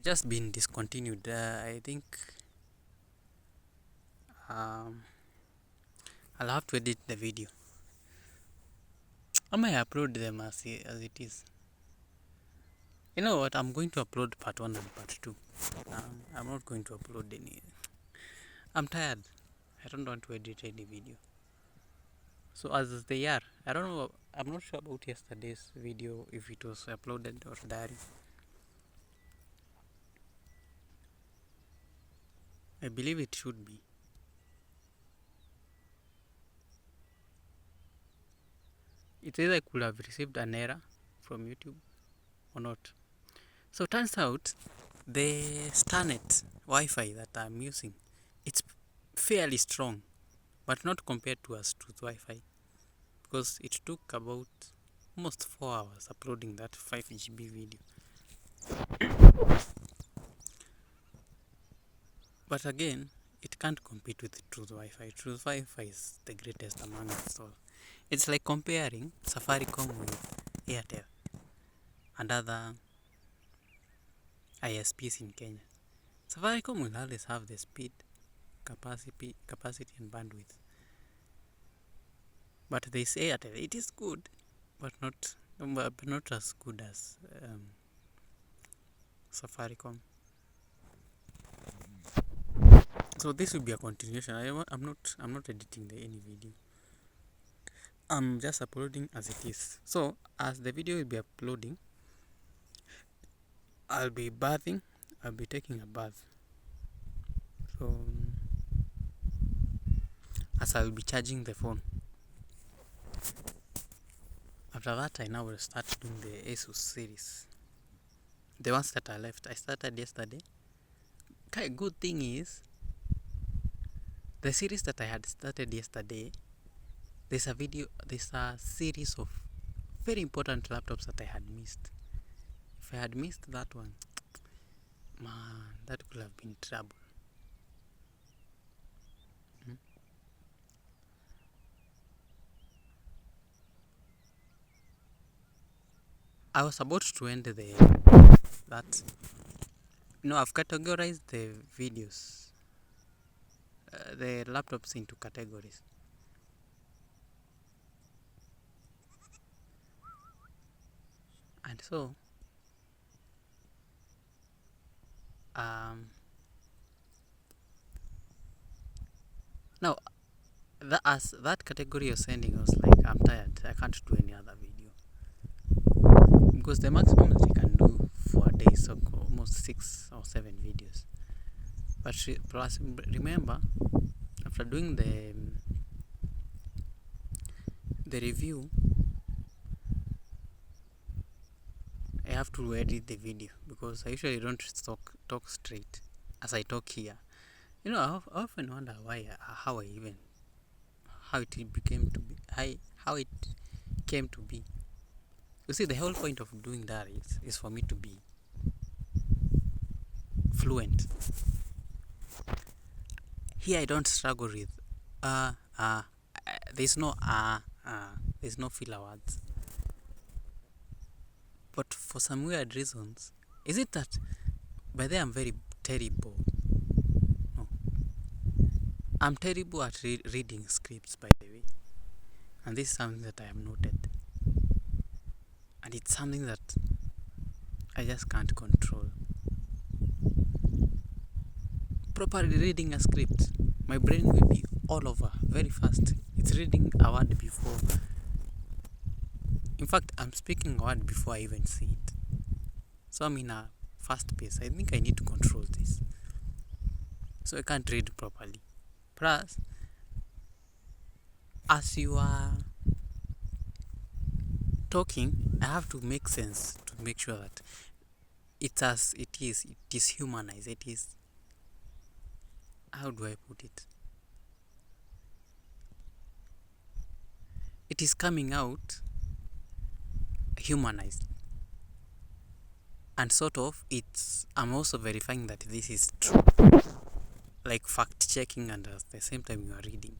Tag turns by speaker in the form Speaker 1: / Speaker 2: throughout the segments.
Speaker 1: just been discontinued. I think I'll have to edit the video. I might upload them as it is. You know what? I'm going to upload part 1 and part 2. I'm not going to upload any. I'm tired. I don't want to edit any video. So as they are, I don't know. I'm not sure about yesterday's video, if it was uploaded or diary. I believe it should be. It either I could have received an error from YouTube or not. So turns out the Starnet Wi-Fi that I'm using, it's fairly strong, but not compared to a Truth Wi-Fi, because it took about almost 4 hours uploading that 5 GB video. But again, it can't compete with Truth Wi-Fi. Truth Wi-Fi is the greatest among us all. It's like comparing Safaricom with Airtel and other ISPs in Kenya. Safaricom will always have the speed, capacity and bandwidth. But they say Airtel, it is good, but not as good as Safaricom. So this will be a continuation. I'm not editing any video. I'm just uploading as it is. So as the video will be uploading, I'll be bathing. I'll be taking a bath. So as I'll be charging the phone. After that, I now will start doing the ASUS series. The ones that are left, I started yesterday. Okay, good thing is, the series that I had started yesterday, there's a series of very important laptops that I had missed. If I had missed that one, man, that could have been trouble. I was about to end that. I've categorized the videos, the laptops into categories. And so, now, that category you're sending, I was like, I'm tired. I can't do any other video. Because the maximum that you can do for a day is almost 6 or 7 videos. But plus, remember, after doing the review, I have to edit the video, because I usually don't talk straight as I talk here. I often wonder how it became to be, how it came to be. You see, the whole point of doing that is for me to be fluent. Here I don't struggle with there's no there's no filler words. But for some weird reasons, is it that by then I'm very terrible? No. I'm terrible at reading scripts, by the way. And this is something that I have noted. And it's something that I just can't control. Properly reading a script, my brain will be all over very fast. It's reading a word before. In fact, I'm speaking a word before I even see it. So I'm in a fast pace. I think I need to control this. So I can't read properly. Plus, as you are talking, I have to make sense to make sure that it's as it is humanized. It is, how do I put it? It is coming out humanized. And sort of, I'm also verifying that this is true. Like fact checking, and at the same time you are reading.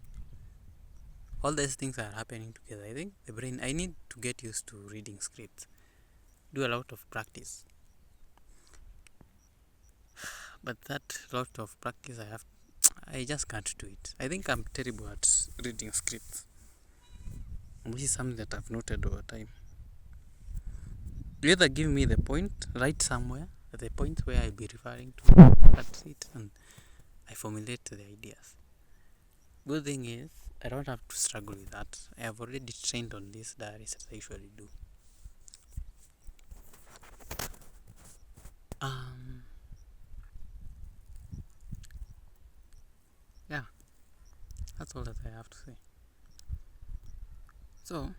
Speaker 1: All these things are happening together. I think the brain, I need to get used to reading scripts. Do a lot of practice. But that lot of practice I just can't do it. I think I'm terrible at reading scripts, which is something that I've noted over time. You either give me the point, write somewhere, the point where I'll be referring to, that's it, and I formulate the ideas. Good thing is, I don't have to struggle with that. I have already trained on these diaries that I usually do. Yeah, that's all that I have to say. So,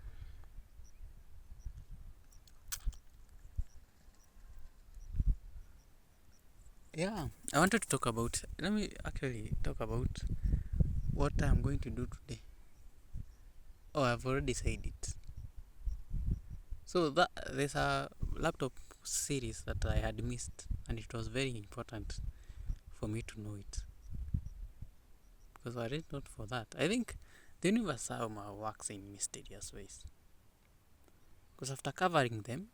Speaker 1: yeah, I wanted to talk about, let me actually talk about what I'm going to do today. Oh, I've already said it. So there's a laptop series that I had missed, and it was very important for me to know it. Because were it not for that, I think the universe somehow works in mysterious ways. Because after covering them,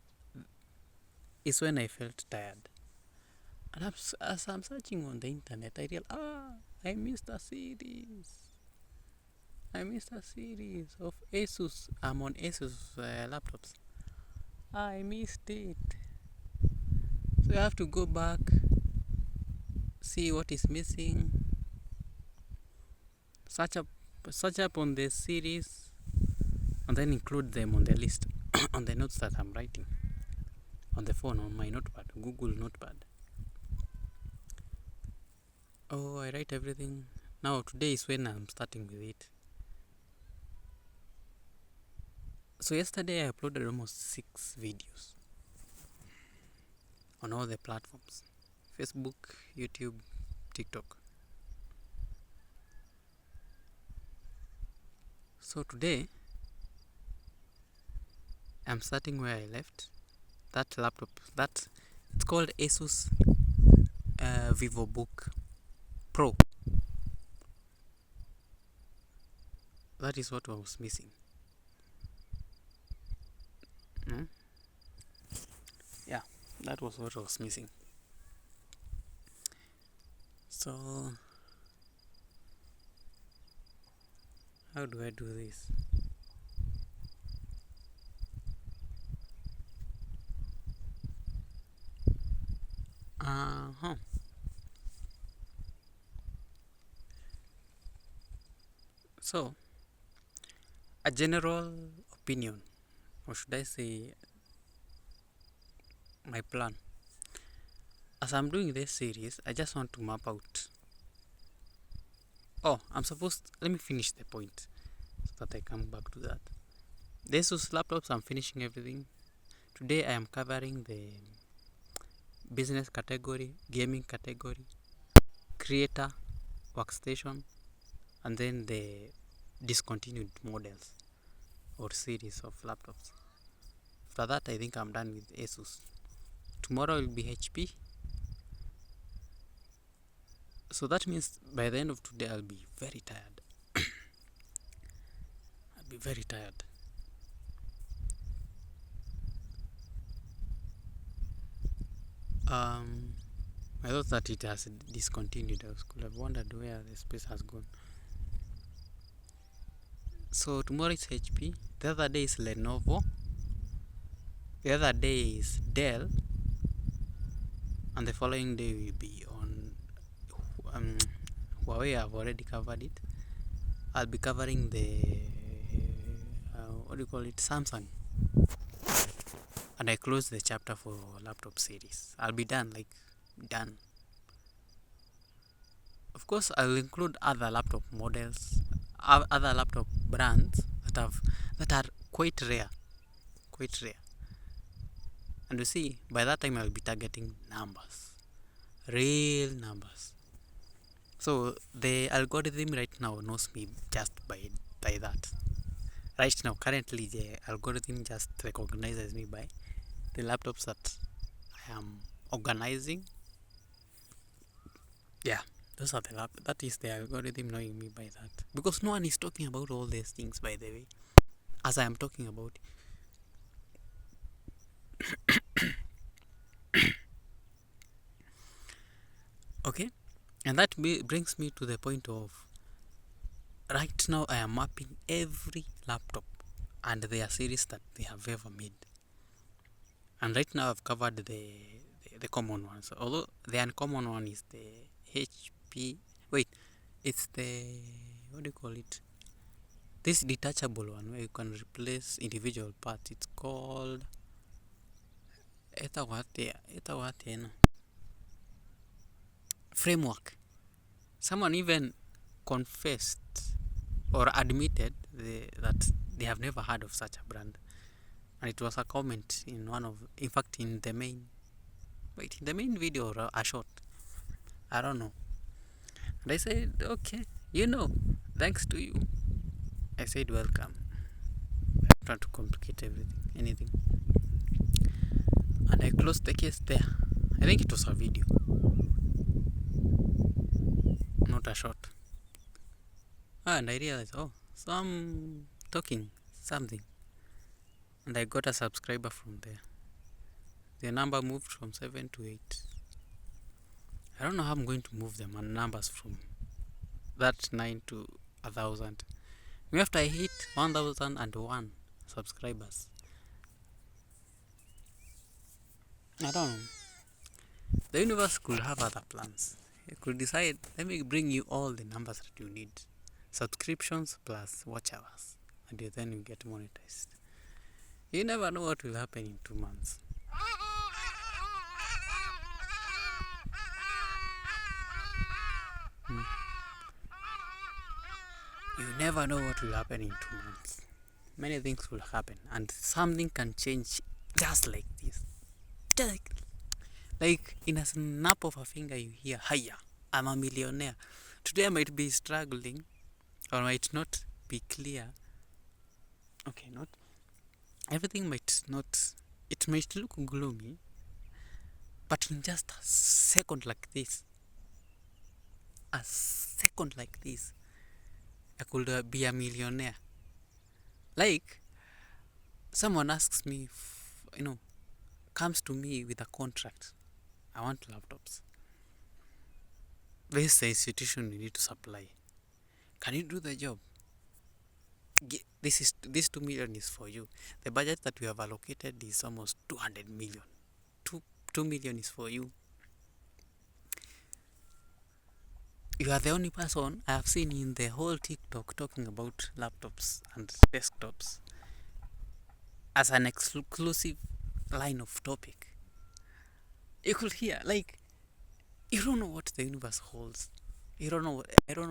Speaker 1: is when I felt tired. And as I'm searching on the internet, I realized, I missed a series. I missed a series of Asus. I'm on Asus laptops. I missed it. So I have to go back, see what is missing, search up on the series, and then include them on the list on the notes that I'm writing on the phone, on my notepad, Google Notepad. Oh, I write everything. Now today is when I'm starting with it. So yesterday I uploaded almost 6 videos on all the platforms: Facebook, YouTube, TikTok. So today I'm starting where I left. That laptop, it's called Asus VivoBook Pro. That is what I was missing. Yeah, that was what I was missing. So how do I do this? So, a general opinion, or should I say my plan. As I'm doing this series, I just want to map out. Let me finish the point so that I come back to that. The Asus laptops, I'm finishing everything. Today I am covering the business category, gaming category, creator, workstation, and then the discontinued models or series of laptops. After that, I think I'm done with Asus. Tomorrow will be HP. So that means by the end of today, I'll be very tired. I'll be very tired. I thought that it has discontinued. I could have wondered where the space has gone. So tomorrow is HP. The other day is Lenovo. The other day is Dell. And the following day will be on Huawei. I've already covered it. I'll be covering the Samsung. And I close the chapter for laptop series. I'll be done. Of course, I'll include other laptop models, other laptop brands that are quite rare. And you see, by that time I'll be targeting numbers, real numbers. So the algorithm right now knows me just by that. Right now, currently, the algorithm just recognizes me by the laptops that I am organizing. Yeah, those are that is the algorithm knowing me by that. Because no one is talking about all these things, by the way, as I am talking about. Okay, and that brings me to the point of right now I am mapping every laptop and their series that they have ever made. And right now I've covered the common ones. Although the uncommon one is the HP. Wait, it's the, what do you call it? This detachable one where you can replace individual parts. It's called Eta framework. Someone even confessed or admitted that they have never heard of such a brand. And it was a comment in one of, in fact, in the main, wait, in the main video or a short, I don't know. And I said, okay, thanks to you. I said, welcome. I'm trying to complicate anything. And I closed the case there. I think it was a video, not a short. And I realized, oh, so I'm talking something. And I got a subscriber from there. The number moved from 7 to 8. I don't know how I'm going to move them and numbers from that 9 to 1,000. Maybe after I hit 1,001 subscribers. I don't know. The universe could have other plans. It could decide, let me bring you all the numbers that you need. Subscriptions plus watch hours. And then you get monetized. You never know what will happen in 2 months. You never know what will happen in 2 months. Many things will happen and something can change just like this. Like in a snap of a finger you hear, hiya, I'm a millionaire. Today I might be struggling or might not be clear. Okay, not everything might not, it might look gloomy, but in just a second like this, I could be a millionaire. Like someone asks me, comes to me with a contract. I want laptops. This is the institution we need to supply. Can you do the job? This 2 million is for you. The budget that we have allocated is almost 200 million. 2 million is for you. You are the only person I have seen in the whole TikTok talking about laptops and desktops as an exclusive line of topic. You could hear, like, you don't know what the universe holds. I don't know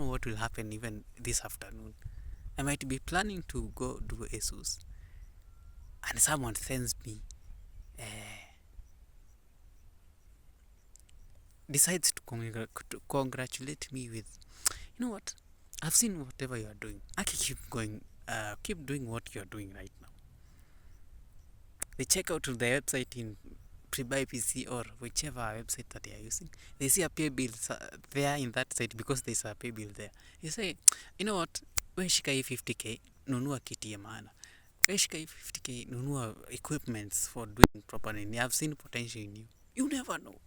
Speaker 1: what will happen even this afternoon. I might be planning to go do ASUS and someone sends me decides to congratulate me with, you know what, I've seen whatever you are doing. I can keep doing what you are doing right now. They check out to the website in Prebuy PC or whichever website that they are using. They see a pay bill there in that site because there's a pay bill there. You say, you know what, we shika 50k, nunua kiti ya maana. We shika 50k, nunua equipments for doing properly. I've seen potential in you. You never know.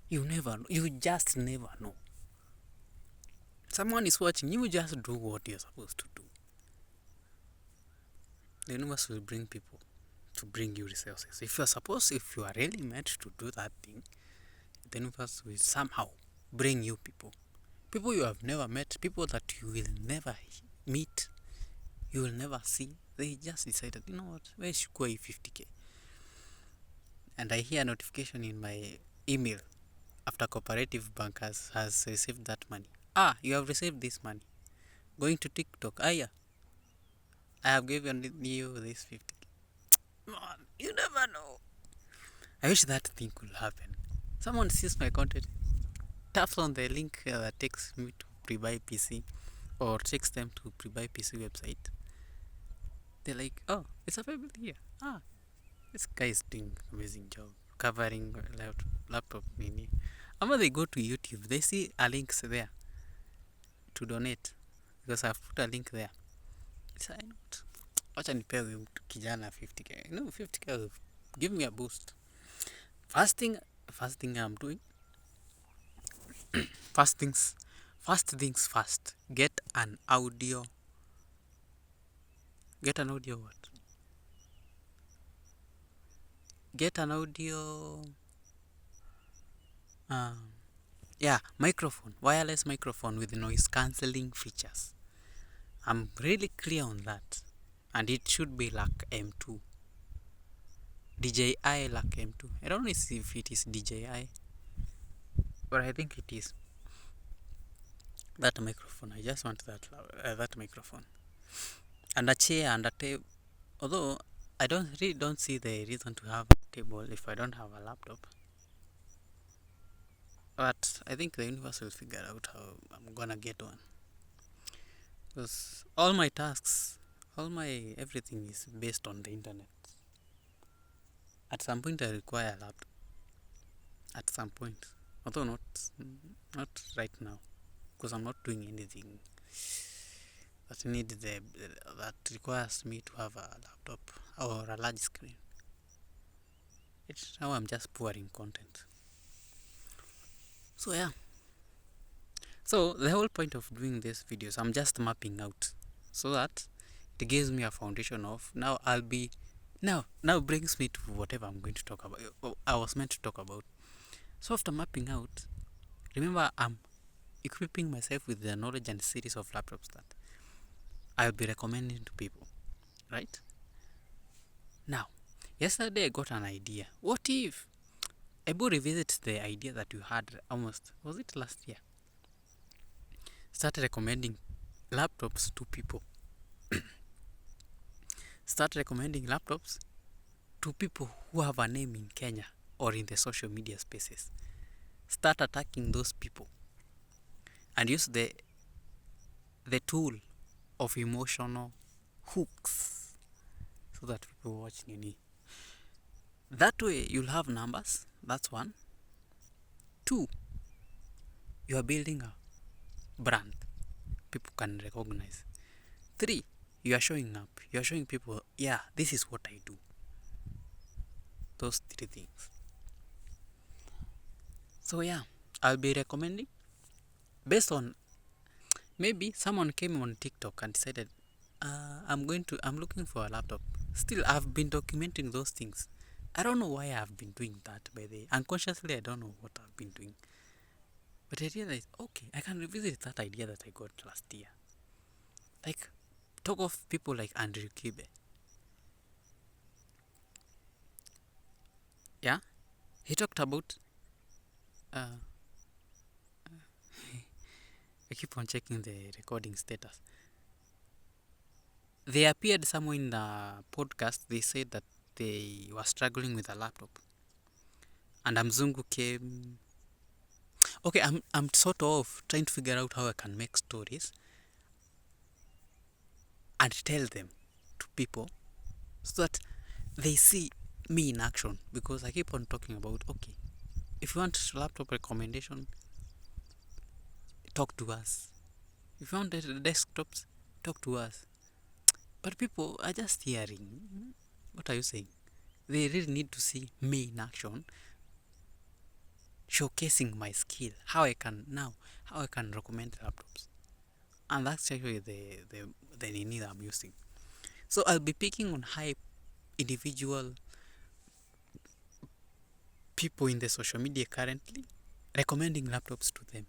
Speaker 1: You never know. You just never know. Someone is watching. You just do what you're supposed to do. The universe will bring people to bring you resources. If you are really meant to do that thing, the universe will somehow bring you people. People you have never met, people that you will never meet, you will never see. They just decided, you know what, where should go 50k? And I hear a notification in my email after Cooperative Bank has received that money. You have received this money. Going to TikTok. Yeah. I have given you this 50k. Man, you never know. I wish that thing could happen. Someone sees my content, taps on the link that takes me to Prebuy PC or takes them to Prebuy PC website. They're like, oh, it's available here. This guy is doing amazing job covering laptop mini. Ama they go to YouTube, they see a link there to donate because I've put a link there. So I know what. Wacha nipewe huyu kijana 50k. 50k will give me a boost. first thing I'm doing, first things first, get an audio what? Get an audio microphone, wireless microphone with noise cancelling features. I'm really clear on that, and it should be like M2, DJI like M2. I don't know if it is DJI, but I think it is that microphone. I just want that microphone, and a chair and a table. Although I don't see the reason to have a table if I don't have a laptop. But I think the universe will figure out how I'm gonna get one. Because all my tasks, all my everything is based on the internet. At some point I require a laptop. At some point. Although not right now. Because I'm not doing anything that requires me to have a laptop or a large screen. It's now I'm just pouring content. So yeah. So the whole point of doing these videos, I'm just mapping out so that it gives me a foundation of now brings me to whatever I'm going to talk about. I was meant to talk about. So after mapping out, remember I'm equipping myself with the knowledge and series of laptops that I'll be recommending to people, right? Now, yesterday I got an idea. What if I will revisit the idea that you had was it last year? Started recommending laptops to people. Start recommending laptops to people who have a name in Kenya or in the social media spaces. Start attacking those people and use the tool of emotional hooks so that people watch Nini. That way you'll have numbers. That's one. Two, you are building a brand people can recognize. Three, you are showing up. You are showing people, yeah, this is what I do. Those three things. So yeah, I'll be recommending based on maybe someone came on TikTok and decided, I'm looking for a laptop. Still, I've been documenting those things. I don't know why I've been doing that, by the way. Unconsciously, I don't know what I've been doing. But I realized, okay, I can revisit that idea that I got last year. Like, talk of people like Andrew Kibe. Yeah? He talked about, I keep on checking the recording status. They appeared somewhere in the podcast. They said that they were struggling with a laptop. And Mzungu came. Okay, I'm sort of trying to figure out how I can make stories and tell them to people so that they see me in action. Because I keep on talking about, okay, if you want laptop recommendation, talk to us. If you want desktops, talk to us. But people are just hearing. What are you saying? They really need to see me in action, showcasing my skill, how I can recommend laptops. And that's actually the nini that I'm using. So I'll be picking on high individual people in the social media currently, recommending laptops to them.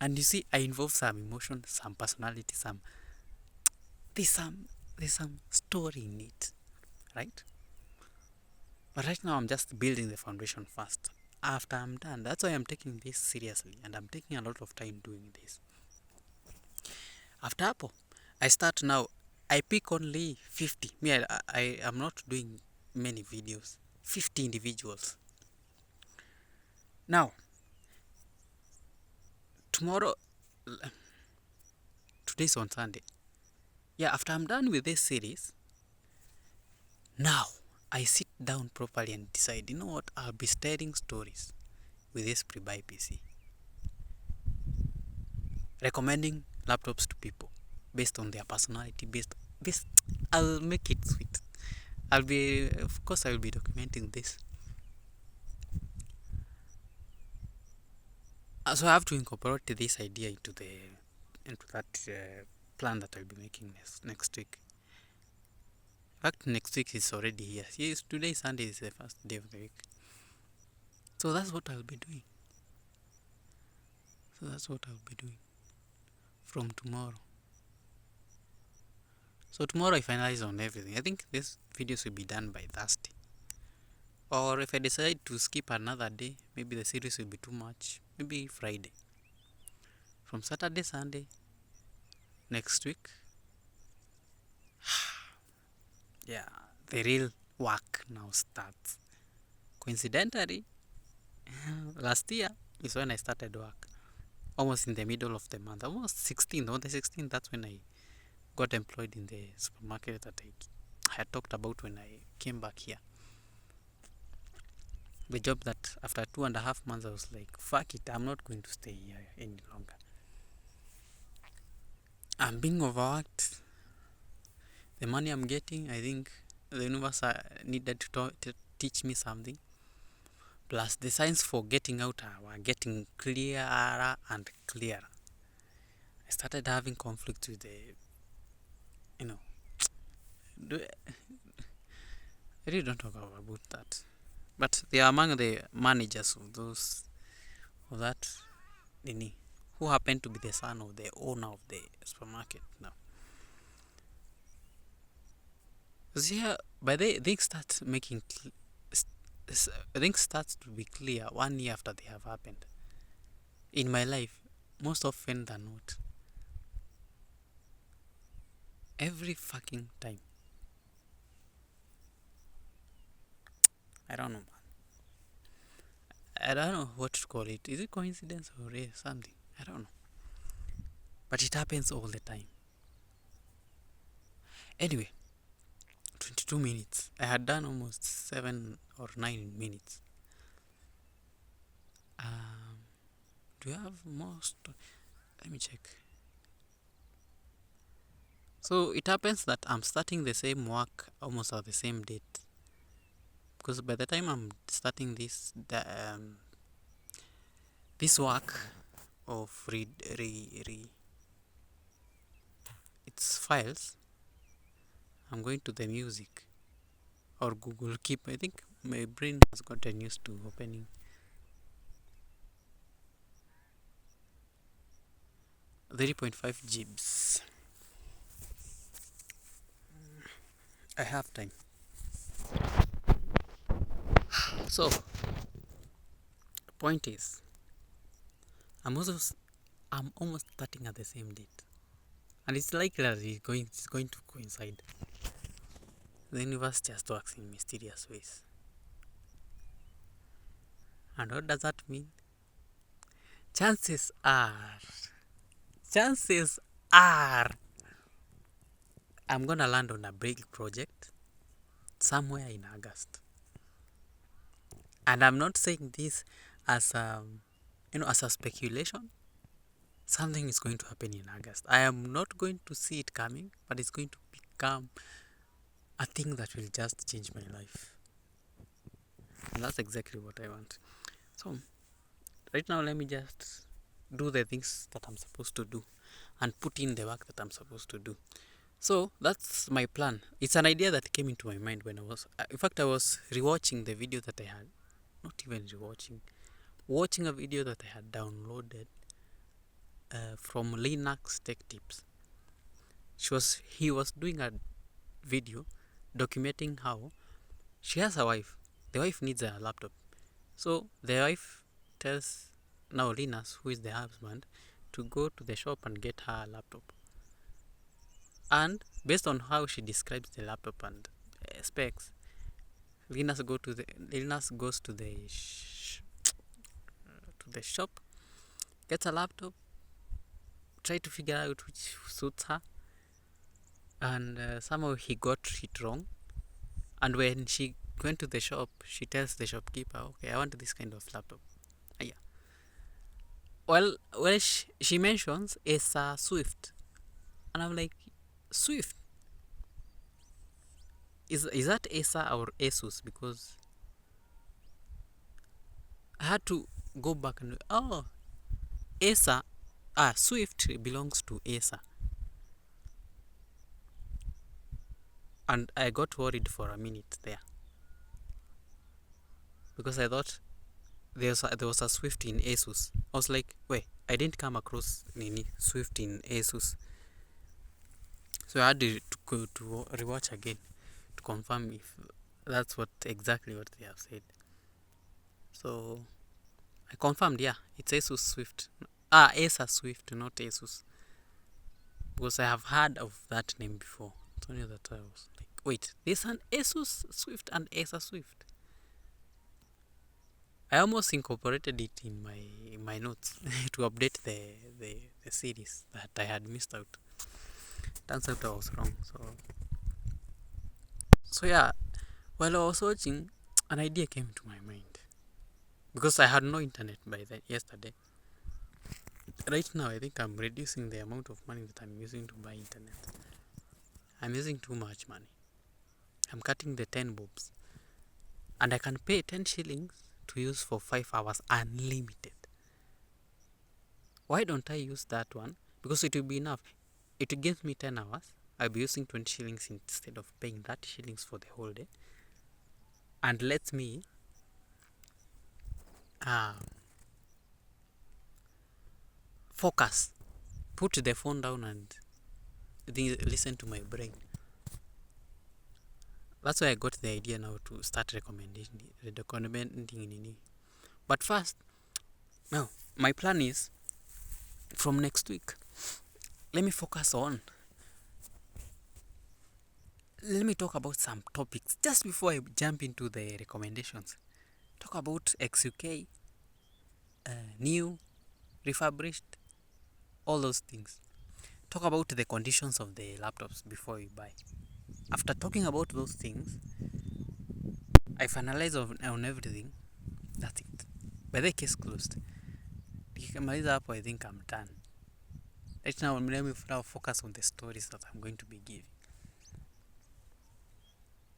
Speaker 1: And you see, I involve some emotion, some personality, there's some story in it, right? But right now I'm just building the foundation first. After I'm done, that's why I'm taking this seriously, and I'm taking a lot of time doing this. After Apple, I start now. I pick only 50. I am not doing many videos. 50 individuals. Now, today's on Sunday. Yeah, after I'm done with this series, now I sit down properly and decide, you know what, I'll be sharing stories with this pre-buy PC. Recommending laptops to people based on their personality, I'll make it sweet. Of course I will be documenting this. So I have to incorporate this idea into that plan that I'll be making next week. In fact, next week is already here. Yes, today Sunday is the first day of the week. So that's what I'll be doing. From tomorrow. So tomorrow I finalize on everything. I think this videos will be done by Thursday. Or if I decide to skip another day, maybe the series will be too much. Maybe Friday. From Saturday, Sunday, next week. Yeah, the real work now starts. Coincidentally, last year is when I started work. Almost in the middle of the month. Almost 16th. On the 16th, that's when I got employed in the supermarket that I had talked about when I came back here. The job that after 2.5 months I was like, fuck it, I'm not going to stay here any longer. I'm being overworked. The money I'm getting, I think the universe needed to teach me something. Plus the signs for getting out were getting clearer and clearer. I started having conflict with the, I really don't talk about that. But they are among the managers of that who happen to be the son of the owner of the supermarket now. Because here, by the things start making, things starts to be clear 1 year after they have happened. In my life, most often than not, every fucking time. I don't know, man. I don't know what to call it. Is it coincidence or something? I don't know. But it happens all the time. Anyway, 22 minutes. I had done almost 7 or 9 minutes. Do you have more? Let me check. So it happens that I'm starting the same work almost at the same date. Because by the time I'm starting this work of its files, I'm going to the music or Google Keep. I think my brain has gotten used to opening 3.5 gigs. I have time. So, point is, I'm almost starting at the same date, and it's likely that it's going to coincide. The universe just works in mysterious ways. And what does that mean? Chances are I'm gonna land on a big project somewhere in August. And I'm not saying this as as a speculation. Something is going to happen in August. I am not going to see it coming, but it's going to become a thing that will just change my life. And that's exactly what I want. So, right now, let me just do the things that I'm supposed to do and put in the work that I'm supposed to do. So, that's my plan. It's an idea that came into my mind when I was rewatching the video that I had. Not even rewatching. Watching a video that I had downloaded from Linux Tech Tips. He was doing a video documenting how she has a wife. The wife needs a laptop. So the wife tells now Linus, who is the husband, to go to the shop and get her a laptop. And based on how she describes the laptop and specs, Linus goes to the shop, gets a laptop, try to figure out which suits her, and somehow he got it wrong. And when she went to the shop, she tells the shopkeeper, okay, I want this kind of laptop. Yeah. Well, she mentions it's a Swift. And I'm like, Swift? Is that Acer or Asus? Because I had to go back and Acer, Swift belongs to Acer. And I got worried for a minute there. Because I thought there was a Swift in Asus. I was like, wait, I didn't come across any Swift in Asus. So I had to go to rewatch again to confirm if that's exactly what they have said. So I confirmed, yeah, it's Asus Swift. Acer Swift, not Asus. Because I have heard of that name before. It's only that I was like, wait, there's an Asus Swift and Acer Swift. I almost incorporated it in my notes to update the series that I had missed out. Turns out I was wrong. So yeah, while I was watching, an idea came to my mind because I had no internet by then yesterday. Right now, I think I'm reducing the amount of money that I'm using to buy internet. I'm using too much money. I'm cutting the 10 bobs, and I can pay 10 shillings to use for 5 hours unlimited. Why don't I use that one? Because it will be enough. It gives me 10 hours. I'll be using 20 shillings instead of paying 30 shillings for the whole day. And let me focus. Put the phone down and listen to my brain. That's why I got the idea now to start recommending. But first, now my plan is from next week. Let me talk about some topics just before I jump into the recommendations. Talk about XUK, new, refurbished, all those things. Talk about the conditions of the laptops before you buy. After talking about those things, I finalize on everything. That's it. By the case closed. Nikimaliza hapo, I think I'm done. Right now, let me now focus on the stories that I'm going to be giving.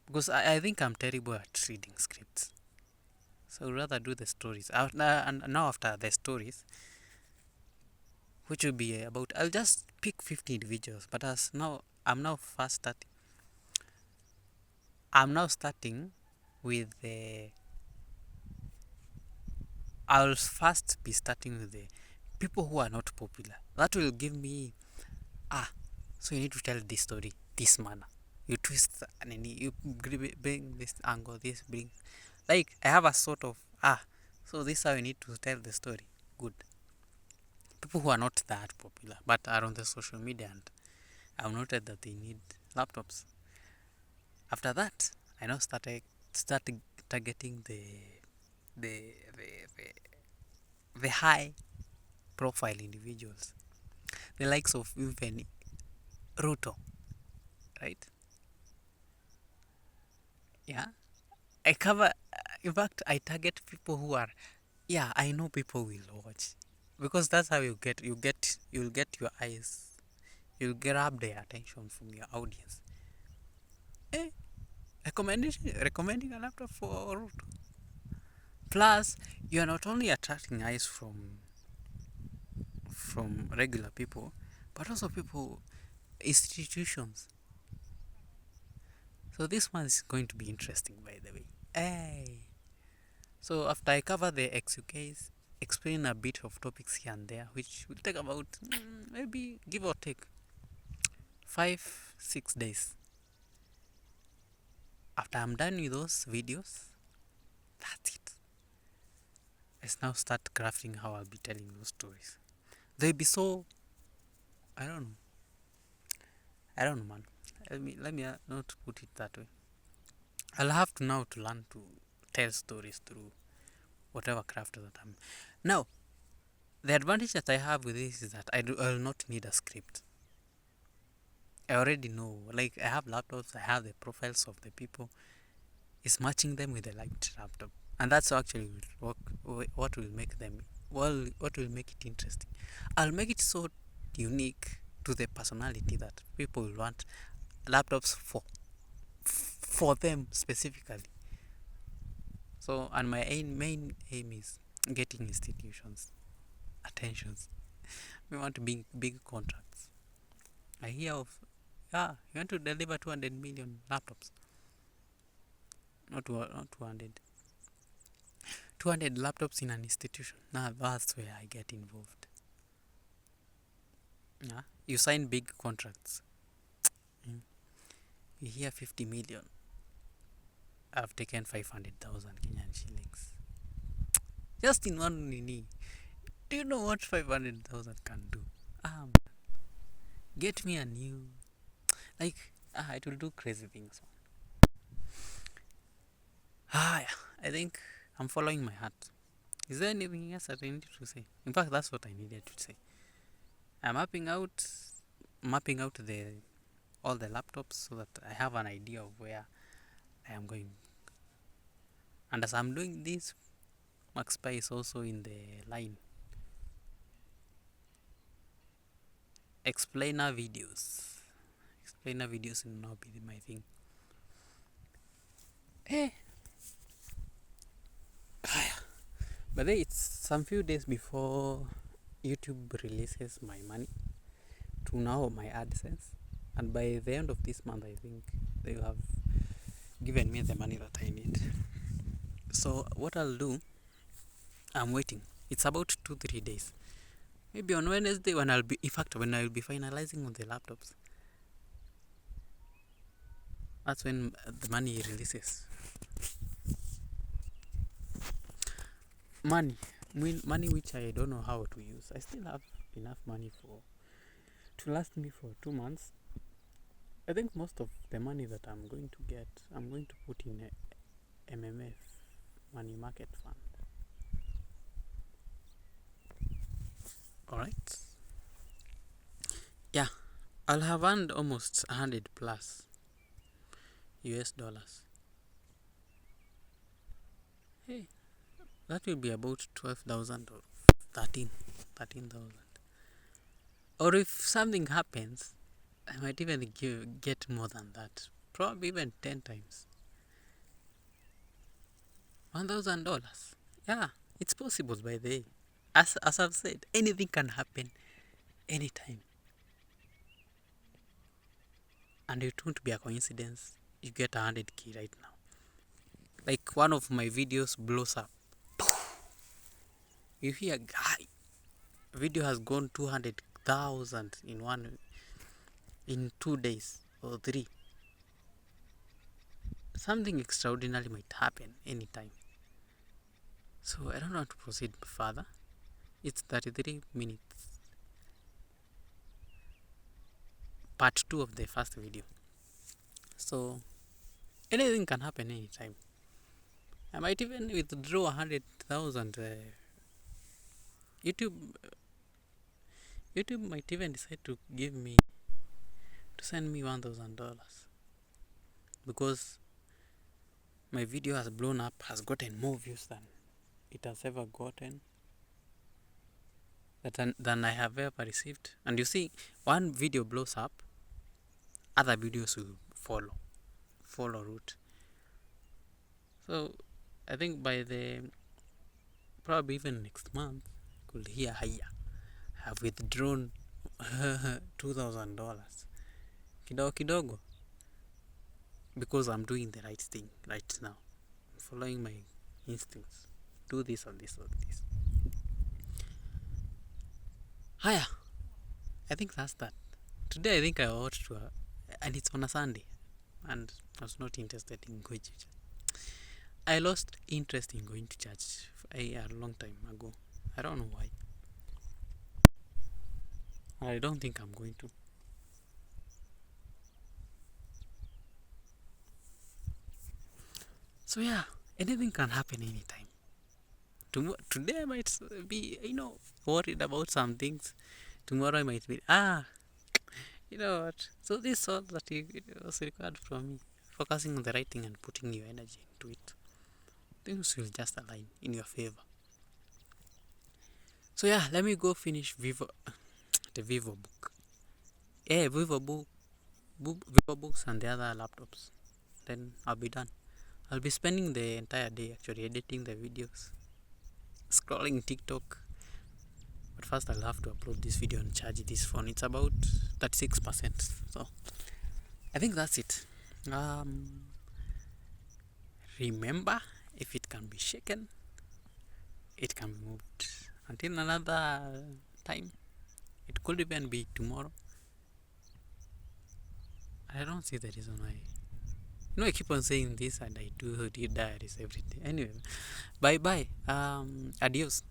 Speaker 1: Because I think I'm terrible at reading scripts. So I'd rather do the stories. And now after the stories, which will be about, I'll just pick 50 individuals. But I'm now starting with I'll first be starting with the people who are not popular. That will give me, so you need to tell this story this manner. You twist and then you bring this angle, this brings, like I have a sort of, so this is how you need to tell the story. Good. People who are not that popular but are on the social media, and I've noted that they need laptops. After that, I now start targeting the high profile individuals, the likes of even Ruto, right? Yeah, I cover. In fact, I target people who are. Yeah, I know people will watch, because that's how you'll get your eyes. You'll grab their attention from your audience. Eh, recommending a laptop for Ruto. Plus, you are not only attracting eyes from regular people, but also institutions. So this one is going to be interesting, by the way. Hey. So after I cover the XUKs, explain a bit of topics here and there, which will take about maybe give or take 5-6 days. After I'm done with those videos, that's it. Let's now start crafting how I'll be telling those stories. They'll be so, I don't know, man. Let me not put it that way. I'll have to now to learn to tell stories through whatever craft that I'm. Now, the advantage that I have with this is that I'll not need a script. I already know. Like, I have laptops, I have the profiles of the people. It's matching them with the light laptop, and that's actually what will make them. Well, what will make it interesting? I'll make it so unique to the personality that people will want laptops for them specifically. So, and my main aim is getting institutions. attentions. We want big contracts. I hear of, you want to deliver 200 million laptops. Not 200. 200 laptops in an institution. Now that's where I get involved. Yeah, you sign big contracts. You hear 50 million. I've taken 500,000 Kenyan shillings. Just in one nini. Do you know what 500,000 can do? Get me a new, like, it will do crazy things. I think I'm following my heart. Is there anything else that I need to say? In fact, that's what I needed to say. I'm mapping out the all the laptops so that I have an idea of where I am going. And as I'm doing this, Max Spy is also in the line. Explainer videos will now be my thing. But then it's some few days before YouTube releases my money to now my AdSense, and by the end of this month I think they will have given me the money that I need. So what I'll do, I'm waiting. It's about 2-3 days. Maybe on Wednesday when I'll be finalizing on the laptops. That's when the money releases. Money which I don't know how to use. I still have enough money to last me for 2 months. I think most of the money that I'm going to get, I'm going to put in a MMF, money market fund. Alright. Yeah, I'll have earned almost 100 plus US dollars. Hey, that will be about 12,000 or 13,000. Or if something happens, I might even get more than that. Probably even 10 times. $1,000. Yeah, it's possible by the way. As I've said, anything can happen anytime. And it won't be a coincidence you get 100k right now. Like one of my videos blows up. You hear, guy, video has gone 200,000 in 2 days or 3. Something extraordinary might happen anytime. So I don't want to proceed further. It's 33 minutes. Part 2 of the first video. So anything can happen anytime. I might even withdraw 100,000. YouTube might even decide to send me $1,000 because my video has blown up, has gotten more views than it has ever gotten, than I have ever received. And you see, one video blows up, other videos will follow route. So I think by probably even next month, you could hear I have withdrawn $2,000 kidogo, because I'm doing the right thing right now. I'm following my instincts. Do this or this or this. Hiya. I think that's that. Today I think I ought to, and it's on a Sunday, and I was not interested in going to church. I lost interest in going to church a long time ago. I don't know why. I don't think I'm going to. So yeah, anything can happen anytime. Today I might be, worried about some things. Tomorrow I might be, you know what? So this is all that was required from me. Focusing on the right thing and putting your energy into it. Things will just align in your favor. So yeah, let me go finish the Vivo book. Vivo books and the other laptops. Then I'll be done. I'll be spending the entire day actually editing the videos, scrolling TikTok. But first I'll have to upload this video and charge this phone. It's about 36%. So I think that's it. Remember, if it can be shaken, it can be moved. Until another time, it could even be tomorrow. I don't see the reason why. I keep on saying this and I do diaries every day. Anyway, bye bye. Adios.